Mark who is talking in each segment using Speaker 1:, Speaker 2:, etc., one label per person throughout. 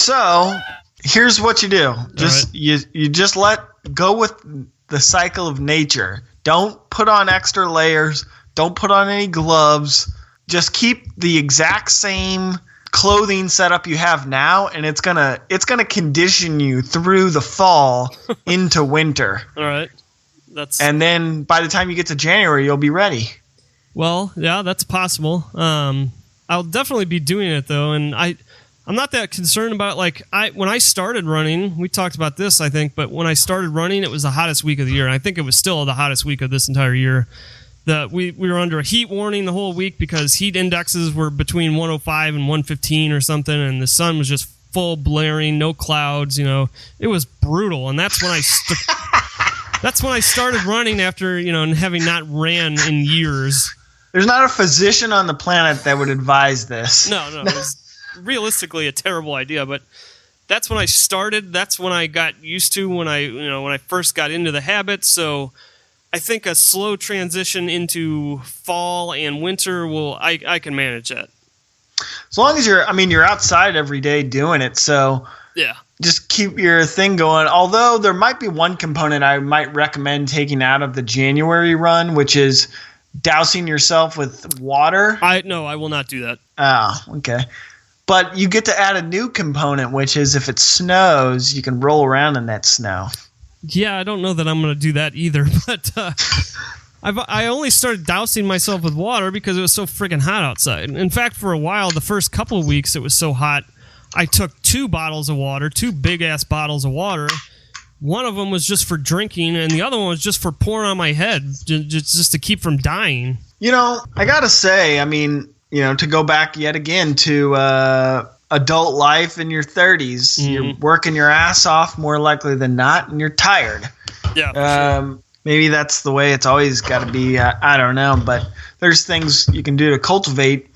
Speaker 1: So here's what you do. You just let go with the cycle of nature. Don't put on extra layers. Don't put on any gloves. Just keep the exact same clothing setup you have now, and it's gonna condition you through the fall into winter.
Speaker 2: All right.
Speaker 1: And then by the time you get to January, you'll be ready.
Speaker 2: Well, yeah, that's possible. I'll definitely be doing it though, and I'm not that concerned about when I started running. We talked about this, I think, but when I started running, it was the hottest week of the year, and I think it was still the hottest week of this entire year. We were under a heat warning the whole week because heat indexes were between 105 and 115 or something, and the sun was just full blaring, no clouds. It was brutal, and that's when I started running after having not ran in years.
Speaker 1: There's not a physician on the planet that would advise this.
Speaker 2: No, it was realistically a terrible idea, but that's when I started. That's when I got used to when I first got into the habit. So I think a slow transition into fall and winter I can manage that.
Speaker 1: As long as you're outside every day doing it, so
Speaker 2: yeah.
Speaker 1: Just keep your thing going. Although there might be one component I might recommend taking out of the January run, which is dousing yourself with water.
Speaker 2: I will not do that.
Speaker 1: Oh, okay. But you get to add a new component, which is if it snows, you can roll around in that snow.
Speaker 2: Yeah, I don't know that I'm going to do that either, but I only started dousing myself with water because it was so freaking hot outside. In fact, for a while, the first couple of weeks it was so hot, I took 2 big-ass bottles of water. One of them was just for drinking, and the other one was just for pouring on my head, just to keep from dying.
Speaker 1: I got to say, to go back yet again to adult life in your 30s, you're working your ass off more likely than not, and you're tired.
Speaker 2: Yeah. Sure.
Speaker 1: Maybe that's the way it's always got to be. I don't know, but there's things you can do to cultivate.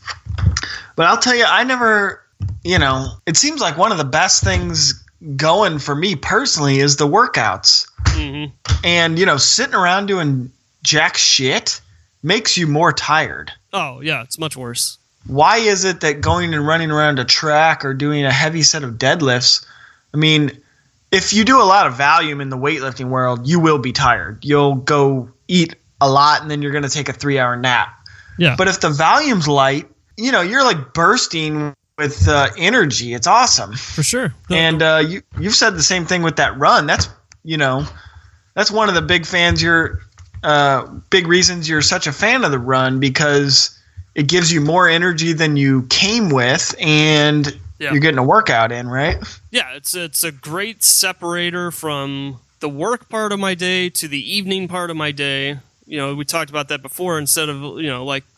Speaker 1: But I'll tell you, I never, it seems like one of the best things going for me personally is the workouts.
Speaker 2: Mm-hmm.
Speaker 1: And, sitting around doing jack shit makes you more tired.
Speaker 2: Oh, yeah, it's much worse.
Speaker 1: Why is it that going and running around a track or doing a heavy set of deadlifts, if you do a lot of volume in the weightlifting world, you will be tired. You'll go eat a lot and then you're going to take a 3-hour nap.
Speaker 2: Yeah.
Speaker 1: But if the volume's light, you're like bursting with energy. It's awesome.
Speaker 2: For sure.
Speaker 1: And you've said the same thing with that run. That's one of the big reasons you're such a fan of the run, because it gives you more energy than you came with, and you're getting a workout in, right?
Speaker 2: Yeah, it's a great separator from the work part of my day to the evening part of my day. We talked about that before. Instead of,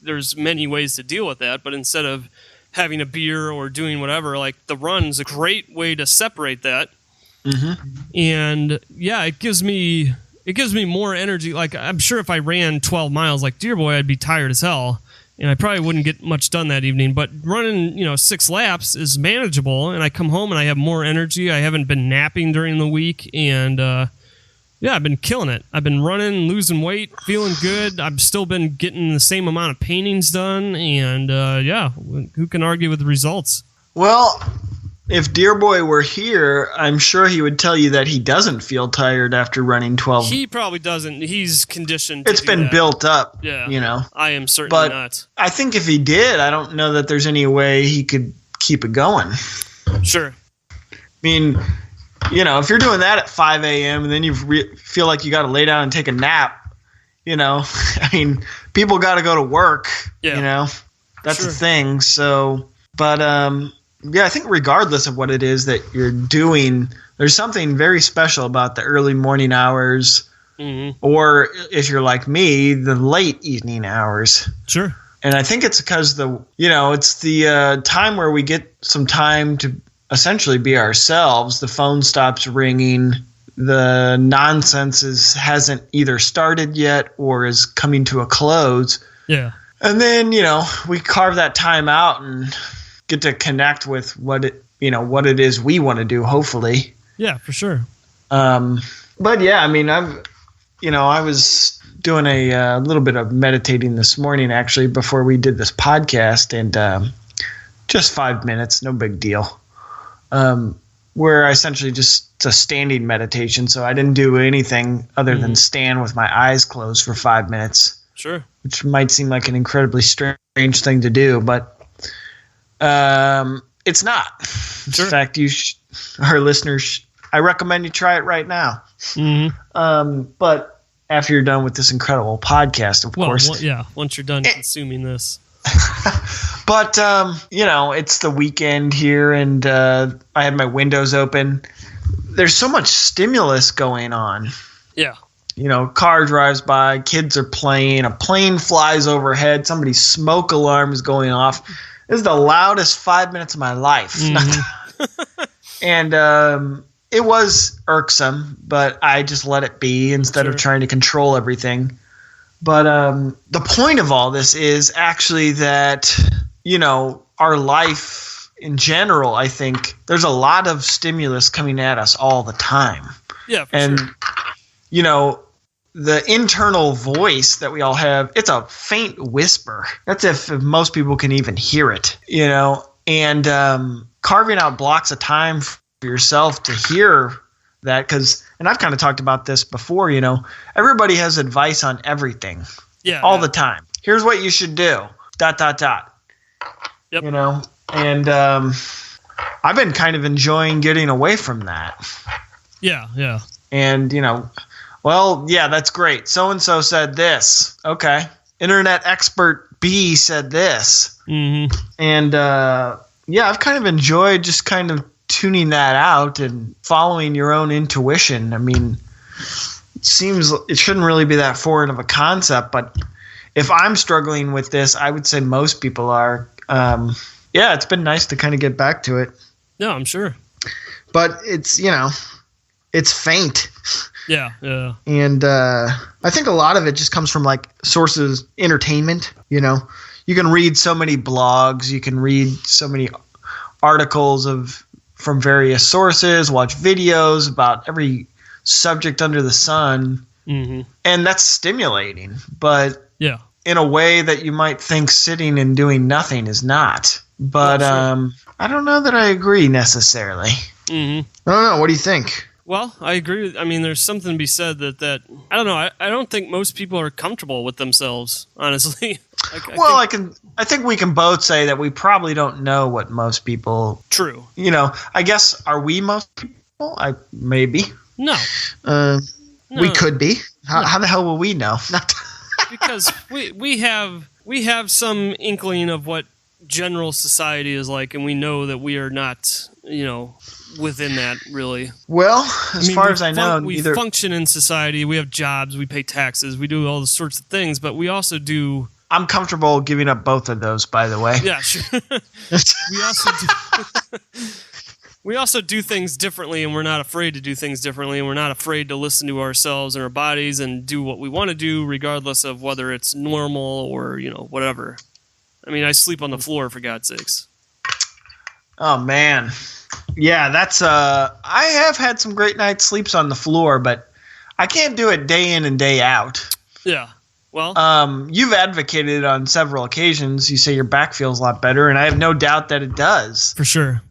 Speaker 2: there's many ways to deal with that, but instead of having a beer or doing whatever, the run's a great way to separate that.
Speaker 1: Mm-hmm.
Speaker 2: And yeah, it gives me more energy. I'm sure if I ran 12 miles like Dear Boy, I'd be tired as hell, and I probably wouldn't get much done that evening. But running, 6 laps is manageable, and I come home and I have more energy. I haven't been napping during the week, and I've been killing it. I've been running, losing weight, feeling good. I've still been getting the same amount of paintings done, and who can argue with the results?
Speaker 1: Well, if Dear Boy were here, I'm sure he would tell you that he doesn't feel tired after running 12.
Speaker 2: He probably doesn't. He's conditioned.
Speaker 1: It's been built up.
Speaker 2: Yeah. I am certainly not.
Speaker 1: I think if he did, I don't know that there's any way he could keep it going.
Speaker 2: Sure.
Speaker 1: If you're doing that at 5 a.m. and then you feel like you got to lay down and take a nap, people got to go to work.
Speaker 2: Yeah.
Speaker 1: That's the thing. So, but I think regardless of what it is that you're doing, there's something very special about the early morning hours, or if you're like me, the late evening hours.
Speaker 2: Sure.
Speaker 1: And I think it's because it's the time where we get some time to essentially be ourselves. The phone stops ringing. The nonsense hasn't either started yet or is coming to a close.
Speaker 2: Yeah.
Speaker 1: And then, we carve that time out and get to connect with what it is we want to do, hopefully.
Speaker 2: Yeah, for sure.
Speaker 1: But yeah, I was doing a little bit of meditating this morning, actually, before we did this podcast, and just 5 minutes, no big deal. where I essentially it's a standing meditation. So I didn't do anything other than stand with my eyes closed for 5 minutes.
Speaker 2: Sure.
Speaker 1: Which might seem like an incredibly strange thing to do, but it's not.
Speaker 2: Sure.
Speaker 1: In fact, our listeners, I recommend you try it right now. But after you're done with this incredible podcast, of course.
Speaker 2: Once you're done consuming this.
Speaker 1: But, it's the weekend here, and I had my windows open. There's so much stimulus going on.
Speaker 2: Yeah.
Speaker 1: Car drives by, kids are playing, a plane flies overhead, somebody's smoke alarm is going off. This is the loudest 5 minutes of my life. And it was irksome, but I just let it be instead of trying to control everything. But the point of all this is actually that, our life in general, I think there's a lot of stimulus coming at us all the time.
Speaker 2: Yeah, for
Speaker 1: sure. The internal voice that we all have, it's a faint whisper. That's if most people can even hear it, and carving out blocks of time for yourself to hear that, and I've kind of talked about this before, everybody has advice on everything all the time. Here's what you should do, ...
Speaker 2: Yep.
Speaker 1: And I've been kind of enjoying getting away from that.
Speaker 2: Yeah.
Speaker 1: And, that's great. So-and-so said this. Okay. Internet expert B said this.
Speaker 2: Mm-hmm.
Speaker 1: And, I've kind of enjoyed just kind of tuning that out and following your own intuition. I mean, it seems it shouldn't really be that foreign of a concept, but if I'm struggling with this, I would say most people are. It's been nice to kind of get back to it.
Speaker 2: Yeah, I'm sure.
Speaker 1: But it's, it's faint.
Speaker 2: Yeah.
Speaker 1: And I think a lot of it just comes from like sources, entertainment. You can read so many blogs, you can read so many articles from various sources, watch videos about every subject under the sun, and that's stimulating. But in a way that you might think sitting and doing nothing is not. But I don't know that I agree necessarily. I don't know. What do you think?
Speaker 2: Well, I agree. I mean, there's something to be said that I don't know. I don't think most people are comfortable with themselves, honestly.
Speaker 1: I think we can both say that we probably don't know what most people.
Speaker 2: True.
Speaker 1: I guess, are we most people? Maybe.
Speaker 2: No.
Speaker 1: We could be. How the hell will we know?
Speaker 2: Because we have some inkling of what general society is like, and we know that we are not, within that really.
Speaker 1: Well, as far as I know,
Speaker 2: we function in society. We have jobs. We pay taxes. We do all the sorts of things, but we also do.
Speaker 1: I'm comfortable giving up both of those, by the way.
Speaker 2: Yeah, sure. We also do things differently, and we're not afraid to do things differently, and we're not afraid to listen to ourselves and our bodies and do what we want to do, regardless of whether it's normal or whatever. I mean, I sleep on the floor, for God's sakes.
Speaker 1: Oh man, yeah, that's I have had some great night sleeps on the floor, but I can't do it day in and day out.
Speaker 2: Yeah. Well,
Speaker 1: you've advocated on several occasions. You say your back feels a lot better, and I have no doubt that it does.
Speaker 2: For sure.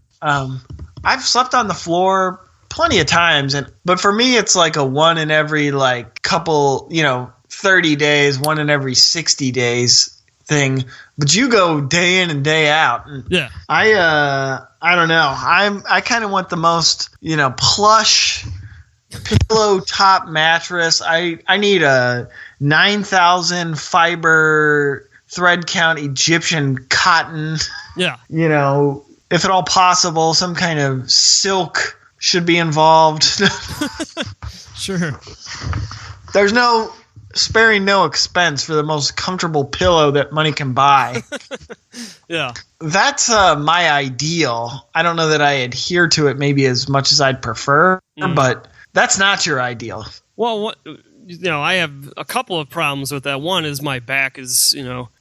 Speaker 1: I've slept on the floor plenty of times, but for me, it's like a one in every couple, 30 days, one in every 60 days thing. But you go day in and day out. And
Speaker 2: yeah.
Speaker 1: I don't know. I kind of want the most, plush pillow top mattress. I need a 9,000 fiber thread count Egyptian cotton.
Speaker 2: Yeah.
Speaker 1: If at all possible, some kind of silk should be involved.
Speaker 2: Sure.
Speaker 1: There's sparing no expense for the most comfortable pillow that money can buy.
Speaker 2: Yeah.
Speaker 1: That's my ideal. I don't know that I adhere to it maybe as much as I'd prefer, but that's not your ideal.
Speaker 2: Well, I have a couple of problems with that. One is my back is,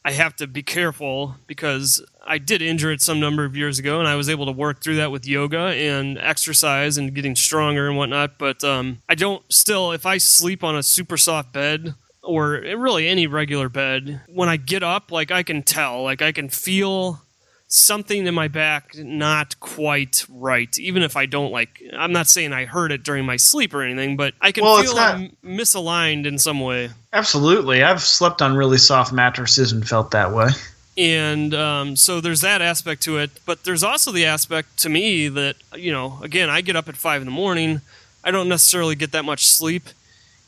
Speaker 2: I have to be careful because I did injure it some number of years ago, and I was able to work through that with yoga and exercise and getting stronger and whatnot. But I don't still, if I sleep on a super soft bed or really any regular bed, when I get up, I can tell, I can feel something in my back not quite right. Even if I don't I'm not saying I heard it during my sleep or anything, but I can feel I'm misaligned in some way.
Speaker 1: Absolutely. I've slept on really soft mattresses and felt that way.
Speaker 2: And so there's that aspect to it, but there's also the aspect to me that, again, I get up at 5 a.m. I don't necessarily get that much sleep,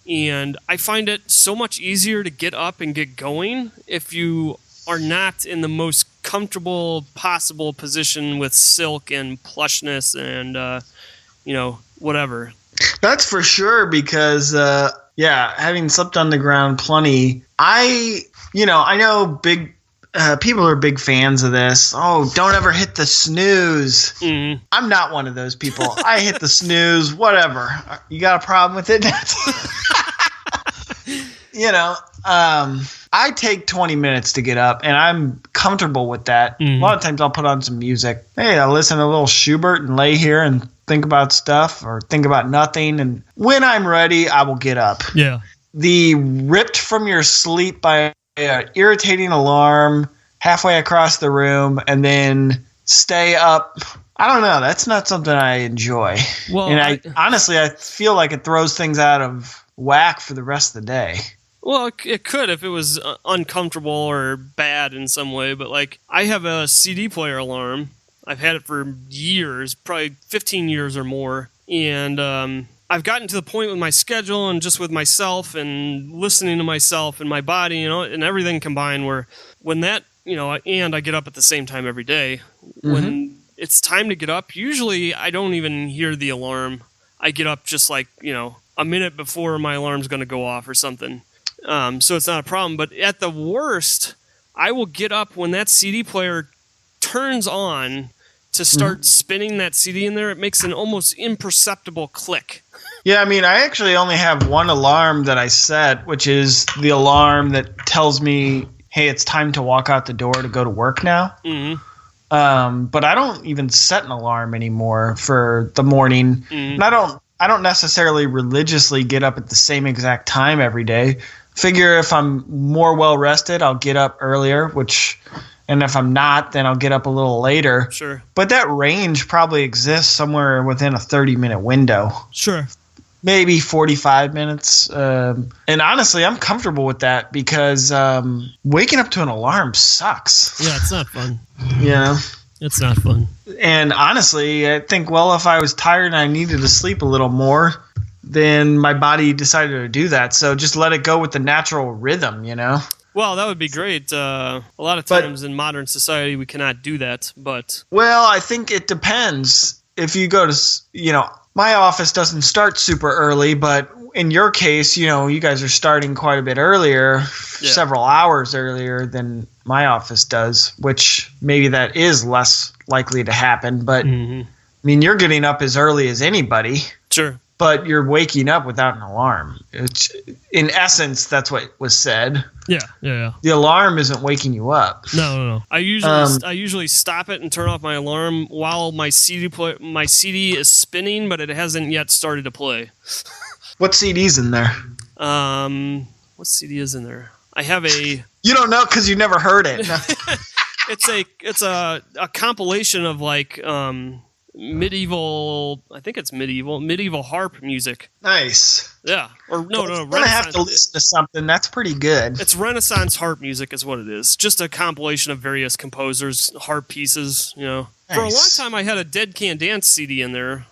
Speaker 2: and I find it so much easier to get up and get going if you are not in the most comfortable possible position with silk and plushness and, whatever.
Speaker 1: That's for sure because, having slept on the ground plenty, I know big people are big fans of this. Oh, don't ever hit the snooze. Mm. I'm not one of those people. I hit the snooze, whatever. You got a problem with it? I take 20 minutes to get up, and I'm comfortable with that. Mm. A lot of times I'll put on some music. Hey, I'll listen to a little Schubert and lay here and think about stuff or think about nothing. And when I'm ready, I will get up.
Speaker 2: Yeah.
Speaker 1: The ripped from your sleep by an irritating alarm halfway across the room and then stay up. I don't know. That's not something I enjoy. Well, and I honestly feel like it throws things out of whack for the rest of the day.
Speaker 2: Well, it could if it was uncomfortable or bad in some way, but I have a CD player alarm. I've had it for years, probably 15 years or more, and I've gotten to the point with my schedule and just with myself and listening to myself and my body, and everything combined where when that, and I get up at the same time every day. Mm-hmm. When it's time to get up, usually I don't even hear the alarm. I get up just a minute before my alarm's going to go off or something. So it's not a problem. But at the worst, I will get up when that CD player turns on to start spinning that CD in there. It makes an almost imperceptible click.
Speaker 1: Yeah, I actually only have one alarm that I set, which is the alarm that tells me, hey, it's time to walk out the door to go to work now. Mm-hmm. But I don't even set an alarm anymore for the morning. Mm-hmm. And I don't necessarily religiously get up at the same exact time every day. Figure if I'm more well rested, I'll get up earlier, and if I'm not, then I'll get up a little later.
Speaker 2: Sure.
Speaker 1: But that range probably exists somewhere within a 30-minute window.
Speaker 2: Sure.
Speaker 1: Maybe 45 minutes. And honestly, I'm comfortable with that because waking up to an alarm sucks.
Speaker 2: Yeah, it's not fun.
Speaker 1: It's
Speaker 2: not fun.
Speaker 1: And honestly, I think, if I was tired and I needed to sleep a little more, then my body decided to do that. So just let it go with the natural rhythm,
Speaker 2: Well, that would be great. A lot of times in modern society, we cannot do that. But
Speaker 1: I think it depends. If you go to, my office doesn't start super early, but in your case, you guys are starting quite a bit earlier, several hours earlier than my office does, which maybe that is less likely to happen. But, you're getting up as early as anybody.
Speaker 2: Sure.
Speaker 1: But you're waking up without an alarm. In essence, that's what was said.
Speaker 2: Yeah.
Speaker 1: The alarm isn't waking you up.
Speaker 2: No. I usually stop it and turn off my alarm while my CD is spinning, but it hasn't yet started to play.
Speaker 1: What CD's in there?
Speaker 2: What CD is in there? I have a.
Speaker 1: You don't know because you never heard it.
Speaker 2: It's a compilation of medieval harp music.
Speaker 1: Nice.
Speaker 2: Yeah. Or no.
Speaker 1: I'm gonna have to listen to something. That's pretty good.
Speaker 2: It's Renaissance harp music is what it is. Just a compilation of various composers' harp pieces. Nice. For a long time, I had a Dead Can Dance CD in there.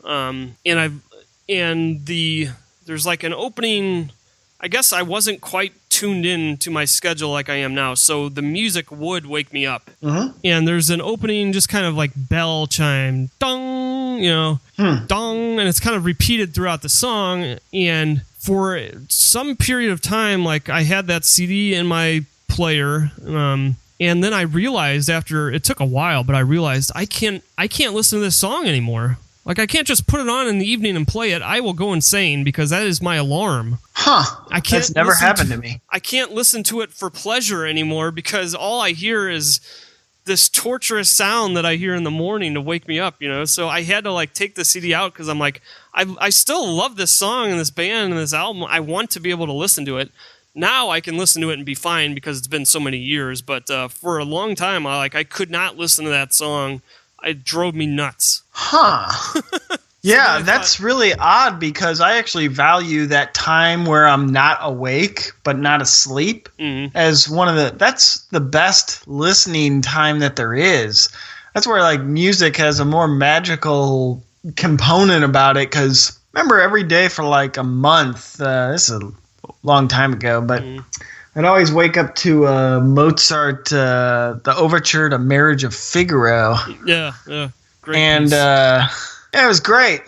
Speaker 2: There's an opening. I guess I wasn't quite tuned in to my schedule like I am now, so the music would wake me up. Mm-hmm. And there's an opening, just kind of bell chime, dong, dong, and it's kind of repeated throughout the song. And for some period of time, I had that CD in my player, and then I realized after it took a while, but I realized I can't listen to this song anymore. I can't just put it on in the evening and play it. I will go insane because that is my alarm.
Speaker 1: Huh. That's never happened to me.
Speaker 2: I can't listen to it for pleasure anymore because all I hear is this torturous sound that I hear in the morning to wake me up, So I had to take the CD out because I'm I still love this song and this band and this album. I want to be able to listen to it. Now I can listen to it and be fine because it's been so many years. But for a long time, I could not listen to that song. It drove me nuts.
Speaker 1: Huh. Yeah, that's really odd because I actually value that time where I'm not awake but not asleep as that's the best listening time that there is. That's where like music has a more magical component about it because remember every day for like a month, this is a long time ago, but I'd always wake up to Mozart, the overture to Marriage of Figaro.
Speaker 2: Yeah, great
Speaker 1: and
Speaker 2: piece.
Speaker 1: It was great.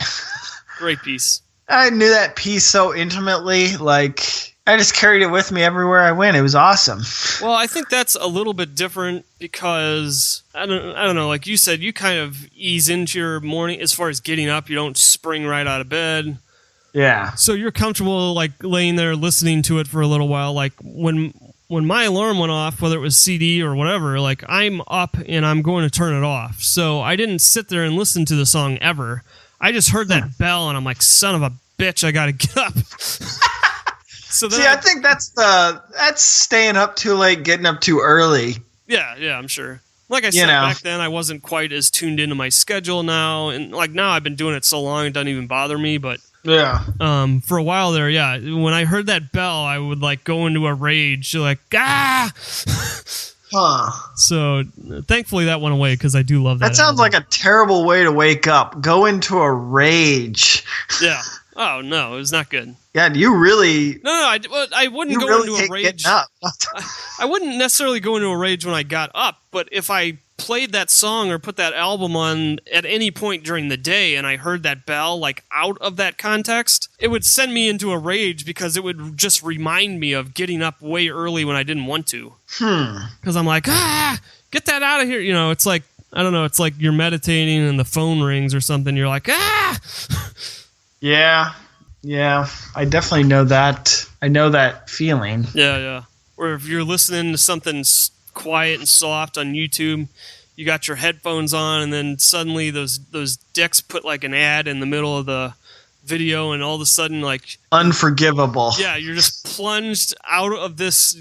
Speaker 2: Great piece.
Speaker 1: I knew that piece so intimately. Like, I just carried it with me everywhere I went. It was awesome.
Speaker 2: Well, I think that's a little bit different because, I don't know, like you said, you kind of ease into your morning as far as getting up. You don't spring right out of bed.
Speaker 1: Yeah.
Speaker 2: So you're comfortable, like, laying there listening to it for a little while. Like, when my alarm went off, whether it was CD or whatever, like I'm up and I'm going to turn it off. So I didn't sit there and listen to the song ever. I just heard that bell and I'm like, son of a bitch, I got to get up. So
Speaker 1: see, I think that's staying up too late, getting up too early.
Speaker 2: Yeah, I'm sure. Like I said, back then I wasn't quite as tuned into my schedule now. And like now I've been doing it so long it doesn't even bother me, but
Speaker 1: yeah.
Speaker 2: For a while there, yeah. When I heard that bell, I would like go into a rage, like Huh. So thankfully that went away because I do love that.
Speaker 1: That sounds like a terrible way to wake up. Go into a rage.
Speaker 2: Yeah. Oh no, it was not good.
Speaker 1: Yeah, you really.
Speaker 2: No, I wouldn't go into a rage. I wouldn't necessarily go into a rage when I got up, but if I played that song or put that album on at any point during the day and I heard that bell like out of that context, it would send me into a rage because it would just remind me of getting up way early when I didn't want to. Because I'm like, get that out of here. You know, it's like, I don't know, it's like you're meditating and the phone rings or something. You're like,
Speaker 1: Yeah, I definitely know that. I know that feeling.
Speaker 2: Yeah. Or if you're listening to something quiet and soft on YouTube, you got your headphones on, and then suddenly those dicks put like an ad in the middle of the video, and all of a sudden, like
Speaker 1: unforgivable.
Speaker 2: Yeah, you're just plunged out of this,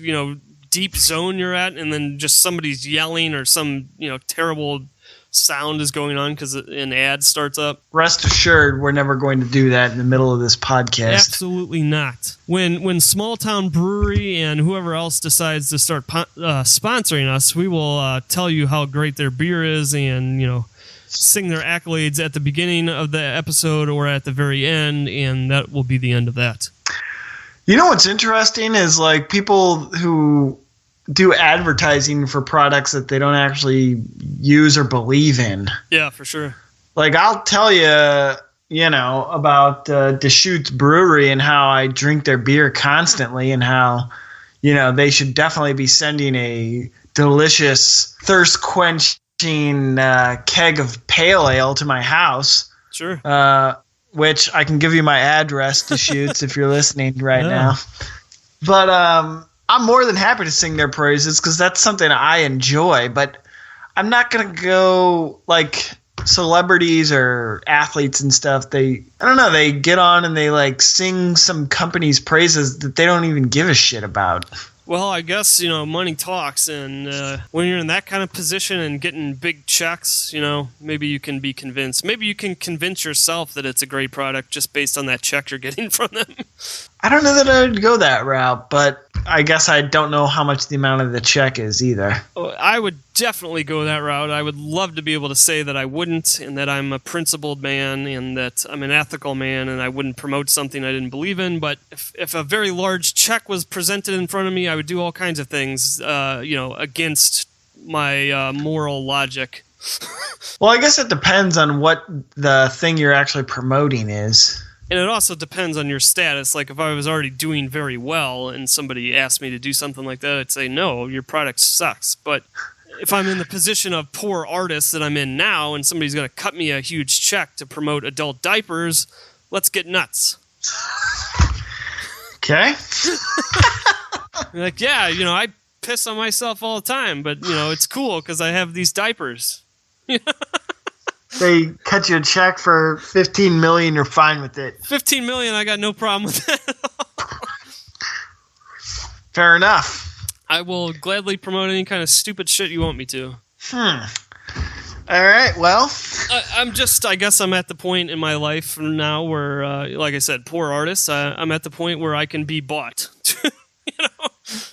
Speaker 2: deep zone you're at, and then just somebody's yelling or some, terrible sound is going on because an ad starts up.
Speaker 1: Rest assured, we're never going to do that in the middle of this podcast.
Speaker 2: Absolutely not. When Small Town Brewery and whoever else decides to start sponsoring us, we will tell you how great their beer is and, sing their accolades at the beginning of the episode or at the very end, and that will be the end of that.
Speaker 1: You know what's interesting is like people who do advertising for products that they don't actually use or believe in.
Speaker 2: Yeah, for sure.
Speaker 1: Like I'll tell you, about Deschutes Brewery and how I drink their beer constantly and how, they should definitely be sending a delicious, thirst-quenching keg of pale ale to my house.
Speaker 2: Sure.
Speaker 1: Which I can give you my address, Deschutes, if you're listening right now. But I'm more than happy to sing their praises because that's something I enjoy. But I'm not going to go like celebrities or athletes and stuff. They get on and they like sing some company's praises that they don't even give a shit about.
Speaker 2: Well, I guess, money talks, and when you're in that kind of position and getting big checks, maybe you can be convinced. Maybe you can convince yourself that it's a great product just based on that check you're getting from them.
Speaker 1: I don't know that I would go that route, but I guess I don't know how much the amount of the check is either.
Speaker 2: I would definitely go that route. I would love to be able to say that I wouldn't, and that I'm a principled man, and that I'm an ethical man, and I wouldn't promote something I didn't believe in. But if a very large check was presented in front of me, I would do all kinds of things, against my moral logic.
Speaker 1: Well, I guess it depends on what the thing you're actually promoting is.
Speaker 2: And it also depends on your status. Like, if I was already doing very well and somebody asked me to do something like that, I'd say, no, your product sucks. But if I'm in the position of poor artist that I'm in now and somebody's going to cut me a huge check to promote adult diapers, let's get nuts.
Speaker 1: Okay.
Speaker 2: Like, yeah, I piss on myself all the time, but, it's cool because I have these diapers.
Speaker 1: They cut you a check for $15 million, you're fine with it.
Speaker 2: $15 million, I got no problem with that.
Speaker 1: Fair enough.
Speaker 2: I will gladly promote any kind of stupid shit you want me to.
Speaker 1: All right, well.
Speaker 2: I guess I'm at the point in my life now where, like I said, poor artist, I'm at the point where I can be bought.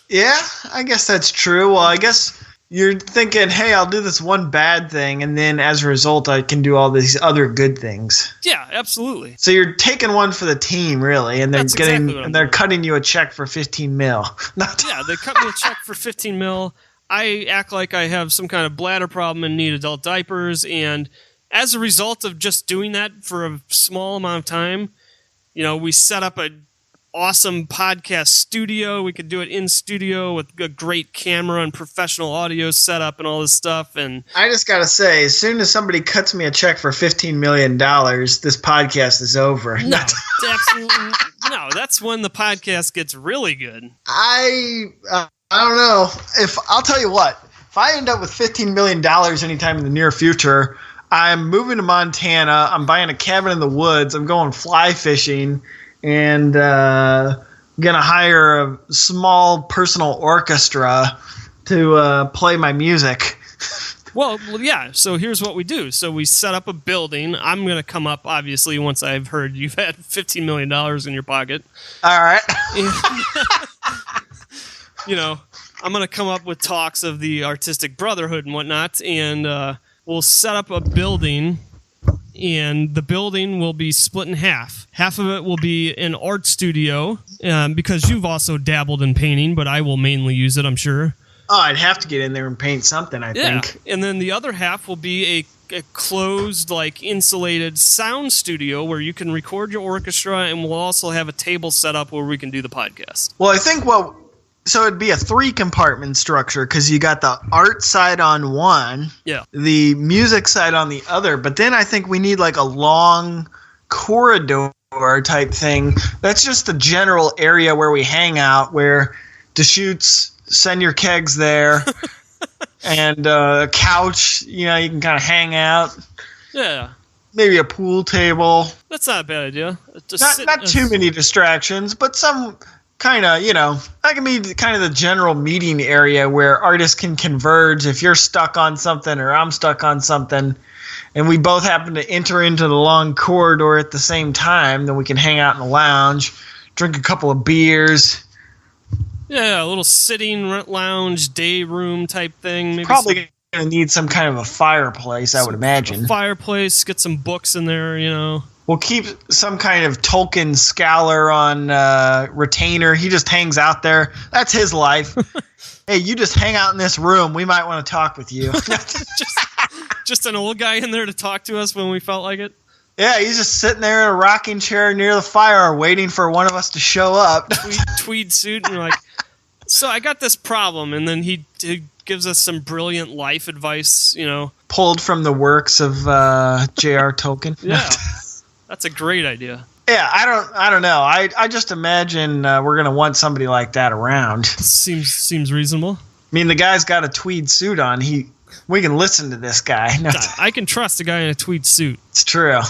Speaker 1: Yeah, I guess that's true. Well, I guess you're thinking, hey, I'll do this one bad thing, and then as a result, I can do all these other good things.
Speaker 2: Yeah, absolutely.
Speaker 1: So you're taking one for the team, really, and they're cutting you a check for $15 million.
Speaker 2: Yeah, they cut me a check for $15 million. I act like I have some kind of bladder problem and need adult diapers, and as a result of just doing that for a small amount of time, we set up a awesome podcast studio. We could do it in studio with a great camera and professional audio setup and all this stuff. And
Speaker 1: I just got to say, as soon as somebody cuts me a check for $15 million, this podcast is over.
Speaker 2: No, absolutely no. That's when the podcast gets really good.
Speaker 1: I don't know. I'll tell you what, if I end up with $15 million anytime in the near future, I'm moving to Montana. I'm buying a cabin in the woods. I'm going fly fishing and going to hire a small personal orchestra to play my music.
Speaker 2: Well, yeah. So here's what we do. So we set up a building. I'm going to come up, obviously, once I've heard you've had $15 million in your pocket.
Speaker 1: All right.
Speaker 2: I'm going to come up with talks of the artistic brotherhood and whatnot, and we'll set up a building, and the building will be split in half. Half of it will be an art studio, because you've also dabbled in painting, but I will mainly use it, I'm sure.
Speaker 1: Oh, I'd have to get in there and paint something, I think.
Speaker 2: And then the other half will be a closed, insulated sound studio where you can record your orchestra, and we'll also have a table set up where we can do the podcast.
Speaker 1: Well, I think so it'd be a 3-compartment structure because you got the art side on one, the music side on the other, but then I think we need a long corridor type thing. That's just the general area where we hang out, where Deschutes send your kegs there, and a couch, you can kind of hang out.
Speaker 2: Yeah.
Speaker 1: Maybe a pool table.
Speaker 2: That's not a bad idea.
Speaker 1: Not too many distractions, but some kind of, that can be kind of the general meeting area where artists can converge. If you're stuck on something or I'm stuck on something, and we both happen to enter into the long corridor at the same time, then we can hang out in the lounge, drink a couple of beers.
Speaker 2: Yeah, a little sitting lounge, day room type thing. Maybe
Speaker 1: probably going to need some kind of a fireplace, I would imagine.
Speaker 2: A fireplace, get some books in there,
Speaker 1: We'll keep some kind of Tolkien scholar on retainer. He just hangs out there. That's his life. Hey, you just hang out in this room. We might want to talk with you.
Speaker 2: just an old guy in there to talk to us when we felt like it?
Speaker 1: Yeah, he's just sitting there in a rocking chair near the fire waiting for one of us to show up.
Speaker 2: Tweed suit, and you're like, so I got this problem, and then he gives us some brilliant life advice,
Speaker 1: Pulled from the works of J.R. Tolkien.
Speaker 2: Yeah. That's a great idea.
Speaker 1: Yeah, I don't know. I just imagine we're gonna want somebody like that around.
Speaker 2: Seems reasonable.
Speaker 1: I mean, the guy's got a tweed suit on. We can listen to this guy. No,
Speaker 2: I can trust a guy in a tweed suit.
Speaker 1: It's true.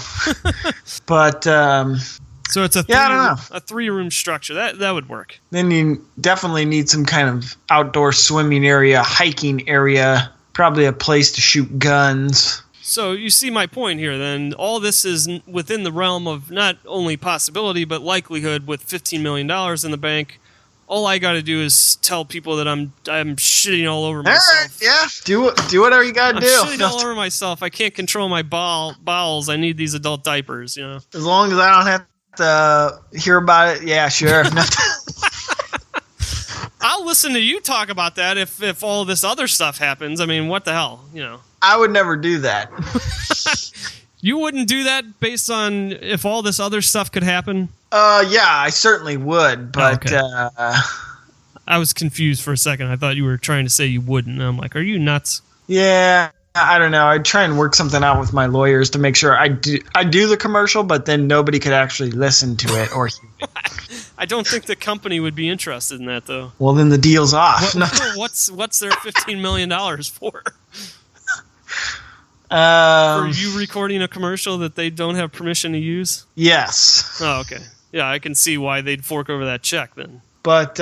Speaker 1: But
Speaker 2: so it's a 3-room structure. That would work.
Speaker 1: Then you definitely need some kind of outdoor swimming area, hiking area, probably a place to shoot guns.
Speaker 2: So you see my point here, then. All this is within the realm of not only possibility, but likelihood with $15 million in the bank. All I got to do is tell people that I'm shitting all over myself.
Speaker 1: All right, yeah. Do whatever you got to do.
Speaker 2: I'm shitting all over myself. I can't control my bowels. I need these adult diapers,
Speaker 1: As long as I don't have to hear about it, yeah, sure.
Speaker 2: I'll listen to you talk about that if all this other stuff happens. I mean, what the hell,
Speaker 1: I would never do that.
Speaker 2: You wouldn't do that based on if all this other stuff could happen?
Speaker 1: Yeah, I certainly would, but
Speaker 2: I was confused for a second. I thought you were trying to say you wouldn't. I'm like, are you nuts?
Speaker 1: Yeah, I don't know. I'd try and work something out with my lawyers to make sure I do the commercial, but then nobody could actually listen to it or hear it.
Speaker 2: I don't think the company would be interested in that, though.
Speaker 1: Well, then the deal's off.
Speaker 2: What's their $15 million for? For you recording a commercial that they don't have permission to use?
Speaker 1: Yes.
Speaker 2: Oh, okay. Yeah, I can see why they'd fork over that check then.
Speaker 1: But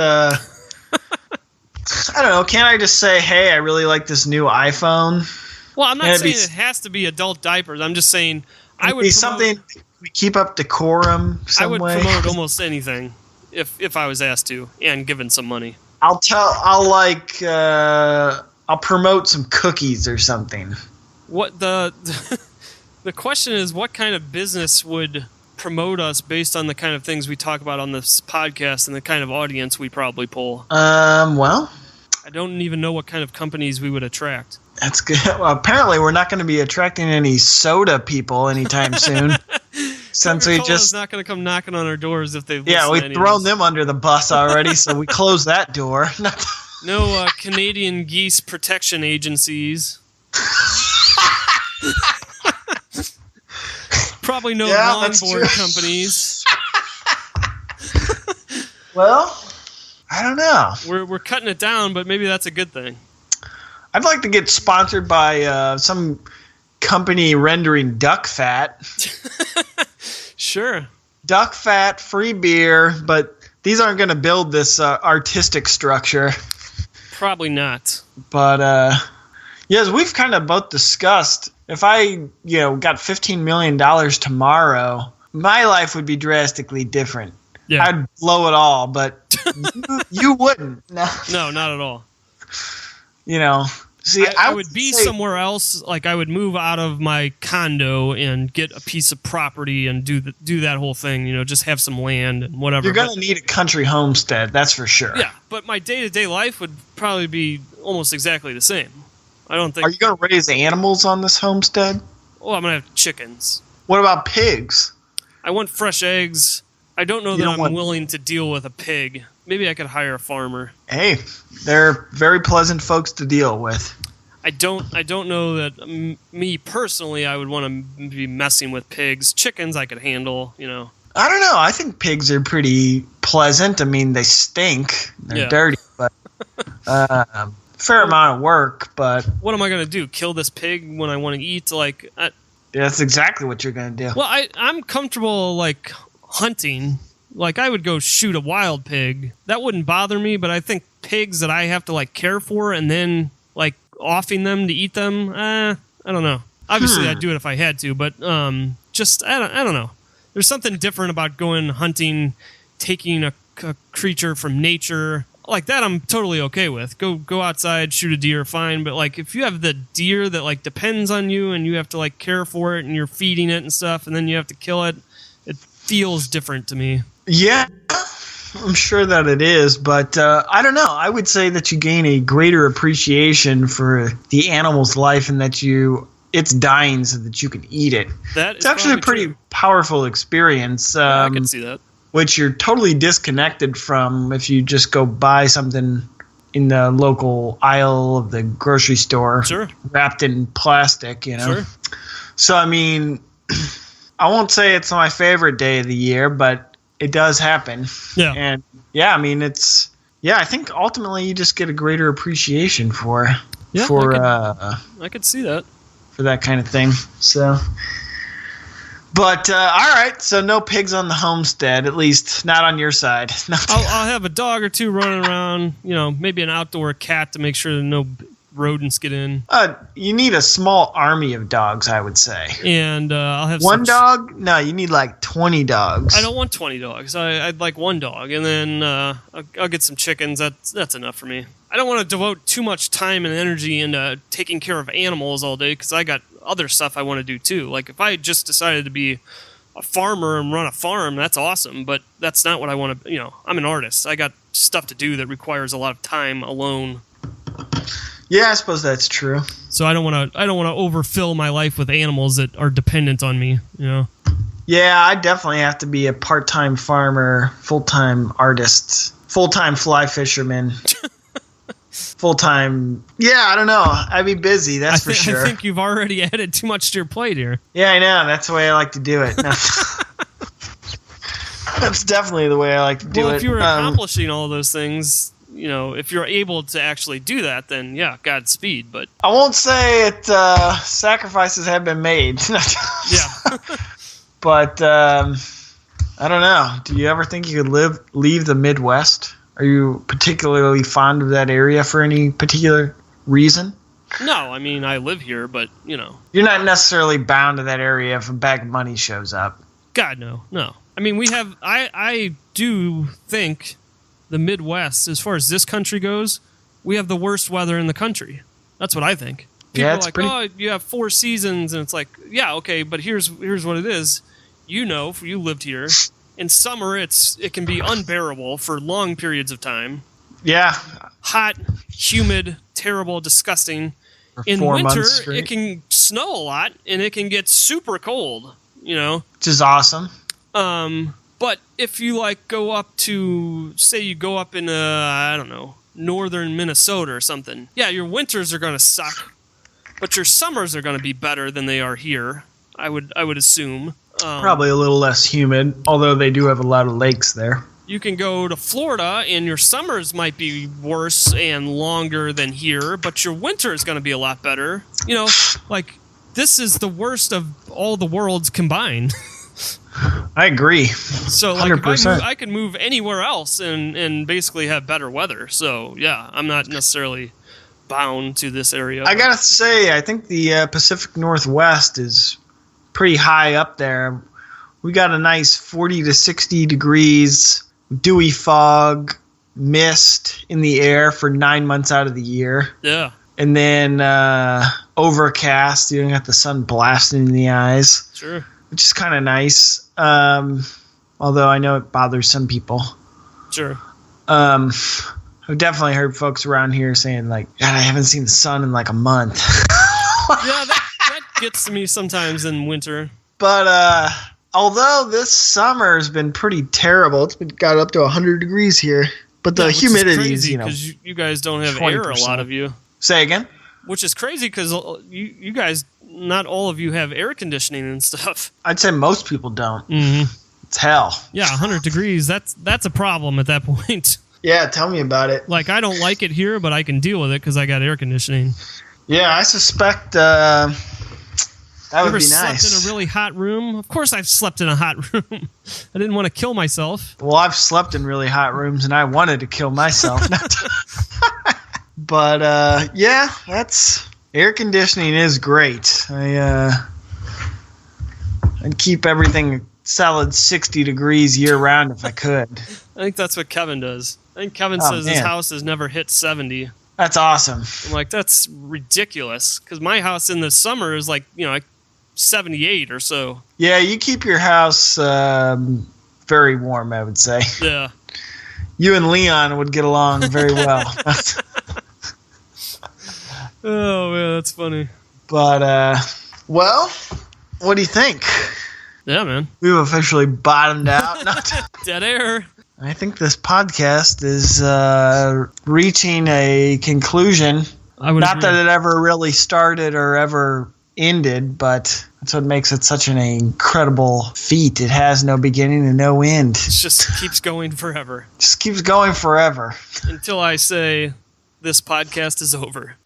Speaker 1: I don't know. Can't I just say, hey, I really like this new iPhone?
Speaker 2: Well, I'm not saying it has to be adult diapers. I'm just saying I would
Speaker 1: be something we keep up decorum some
Speaker 2: I would
Speaker 1: way.
Speaker 2: promote almost anything if I was asked to and given some money.
Speaker 1: I'll promote some cookies or something.
Speaker 2: What the question is, what kind of business would promote us based on the kind of things we talk about on this podcast and the kind of audience we probably pull?
Speaker 1: Well,
Speaker 2: I don't even know what kind of companies we would attract.
Speaker 1: That's good. Well, apparently we're not going to be attracting any soda people anytime soon. Since we just
Speaker 2: not going to come knocking on our doors if they've
Speaker 1: we've thrown them under the bus already, so we closed that door.
Speaker 2: No Canadian geese protection agencies. Probably no longboard companies.
Speaker 1: Well, I don't know.
Speaker 2: We're cutting it down, but maybe that's a good thing.
Speaker 1: I'd like to get sponsored by some company rendering duck fat.
Speaker 2: Sure. Duck
Speaker 1: fat, free beer, but these aren't going to build this artistic structure.
Speaker 2: Probably not.
Speaker 1: But as we've kind of both discussed, if I got $15 million tomorrow, my life would be drastically different.
Speaker 2: Yeah.
Speaker 1: I'd blow it all, but you wouldn't. No,
Speaker 2: not at all.
Speaker 1: See,
Speaker 2: I would be somewhere else. Like I would move out of my condo and get a piece of property and do that whole thing. Just have some land and whatever.
Speaker 1: You're gonna need a country homestead, that's for sure.
Speaker 2: Yeah, but my day-to-day life would probably be almost exactly the same. I don't think.
Speaker 1: Are you gonna raise animals on this homestead?
Speaker 2: Oh, I'm gonna have chickens.
Speaker 1: What about pigs?
Speaker 2: I want fresh eggs. I don't know that I'm willing to deal with a pig. Maybe I could hire a farmer.
Speaker 1: Hey, they're very pleasant folks to deal with.
Speaker 2: I don't know that me personally I would want to be messing with pigs. Chickens I could handle,
Speaker 1: I don't know. I think pigs are pretty pleasant. I mean, they stink. They're dirty, but fair amount of work. But
Speaker 2: what am I going to do? Kill this pig when I want to eat?
Speaker 1: That's exactly what you're going to do.
Speaker 2: Well, I'm comfortable hunting. I would go shoot a wild pig. That wouldn't bother me, but I think pigs that I have to care for and then offing them to eat them, I don't know. Obviously I'd do it if I had to, but I don't know. There's something different about going hunting, taking a creature from nature. Like that I'm totally okay with. Go outside, shoot a deer, fine, but if you have the deer that depends on you and you have to care for it and you're feeding it and stuff and then you have to kill it, it feels different to me.
Speaker 1: Yeah, I'm sure that it is, but I don't know. I would say that you gain a greater appreciation for the animal's life and that it's dying so that you can eat it. It's actually a pretty powerful experience.
Speaker 2: I can see that.
Speaker 1: Which you're totally disconnected from if you just go buy something in the local aisle of the grocery store,
Speaker 2: sure,
Speaker 1: wrapped in plastic,
Speaker 2: Sure.
Speaker 1: So, I mean, I won't say it's my favorite day of the year, but it does happen.
Speaker 2: Yeah.
Speaker 1: And I mean, I think ultimately you just get a greater appreciation I
Speaker 2: could see that.
Speaker 1: For that kind of thing. So, but all right, so no pigs on the homestead, at least not on your side.
Speaker 2: I'll have a dog or two running around, maybe an outdoor cat to make sure that no rodents get in.
Speaker 1: You need a small army of dogs, I would say.
Speaker 2: And I'll have
Speaker 1: one dog? No, you need 20 dogs.
Speaker 2: I don't want 20 dogs. I'd like one dog, and then I'll get some chickens. That's enough for me. I don't want to devote too much time and energy into taking care of animals all day because I got other stuff I want to do too. If I just decided to be a farmer and run a farm, that's awesome, but that's not what I want to. I'm an artist. I got stuff to do that requires a lot of time alone.
Speaker 1: Yeah, I suppose that's true.
Speaker 2: So I don't want to overfill my life with animals that are dependent on me,
Speaker 1: Yeah, I definitely have to be a part-time farmer, full-time artist, full-time fly fisherman, full-time. Yeah, I don't know. I'd be busy. That's for sure.
Speaker 2: I think you've already added too much to your plate here.
Speaker 1: Yeah, I know. That's the way I like to do it. That's definitely the way I like to do it.
Speaker 2: Well, if you were accomplishing all those things. If you're able to actually do that, then yeah, Godspeed. But
Speaker 1: I won't say it. Sacrifices have been made.
Speaker 2: Yeah.
Speaker 1: But I don't know. Do you ever think you could leave the Midwest? Are you particularly fond of that area for any particular reason?
Speaker 2: No, I mean, I live here, but, you know.
Speaker 1: You're not necessarily bound to that area if a bag of money shows up.
Speaker 2: God, no. I mean, we have, I do think the Midwest, as far as this country goes, we have the worst weather in the country. That's what I think. People are like, oh, you have 4 seasons, and it's like, yeah, okay, but here's what it is. You know, you lived here. In summer, it can be unbearable for long periods of time.
Speaker 1: Yeah.
Speaker 2: Hot, humid, terrible, disgusting. In winter, it can snow a lot, and it can get super cold, you know.
Speaker 1: Which is awesome.
Speaker 2: But if you, like, go up to, say you go up in, I don't know, northern Minnesota or something. Yeah, your winters are going to suck, but your summers are going to be better than they are here, I would assume.
Speaker 1: Probably a little less humid, although they do have a lot of lakes there.
Speaker 2: You can go to Florida, and your summers might be worse and longer than here, but your winter is going to be a lot better. You know, like, this is the worst of all the worlds combined.
Speaker 1: I agree.
Speaker 2: So, like, 100%. If I could move anywhere else and basically have better weather. So, yeah, I'm not necessarily bound to this area.
Speaker 1: I gotta say, I think the Pacific Northwest is pretty high up there. We got a nice 40 to 60 degrees, dewy fog, mist in the air for 9 months out of the year.
Speaker 2: Yeah.
Speaker 1: And then overcast. You don't got the sun blasting in the eyes.
Speaker 2: Sure.
Speaker 1: Which is kind of nice. Although I know it bothers some people.
Speaker 2: Sure.
Speaker 1: I've definitely heard folks around here saying, like, God, I haven't seen the sun in like a month.
Speaker 2: Yeah, that gets to me sometimes in winter.
Speaker 1: But although this summer has been pretty terrible, got up to 100 degrees here. But the humidity is,
Speaker 2: because you guys don't have 20%. Air, a lot of you.
Speaker 1: Say again?
Speaker 2: Which is crazy because you guys, not all of you have air conditioning and stuff.
Speaker 1: I'd say most people don't.
Speaker 2: Mm-hmm.
Speaker 1: It's hell.
Speaker 2: Yeah, 100 degrees, that's a problem at that point.
Speaker 1: Yeah, tell me about it.
Speaker 2: Like, I don't like it here, but I can deal with it because I got air conditioning.
Speaker 1: Yeah, I suspect that would be nice.
Speaker 2: You ever slept in a really hot room? Of course I've slept in a hot room. I didn't want to kill myself.
Speaker 1: Well, I've slept in really hot rooms, and I wanted to kill myself. But, yeah, air conditioning is great. I'd keep everything solid 60 degrees year-round if I could.
Speaker 2: I think that's what Kevin does. I think Kevin says his house has never hit 70.
Speaker 1: That's awesome.
Speaker 2: I'm like, that's ridiculous. Because my house in the summer is like 78 or so.
Speaker 1: Yeah, you keep your house very warm, I would say.
Speaker 2: Yeah.
Speaker 1: You and Leon would get along very well.
Speaker 2: Oh, man, that's funny.
Speaker 1: But, well, what do you think?
Speaker 2: Yeah, man.
Speaker 1: We've officially bottomed out.
Speaker 2: Dead air.
Speaker 1: I think this podcast is reaching a conclusion. Not that it ever really started or ever ended, but that's what makes it such an incredible feat. It has no beginning and no end.
Speaker 2: It just keeps going forever.
Speaker 1: Just keeps going forever.
Speaker 2: Until I say this podcast is over.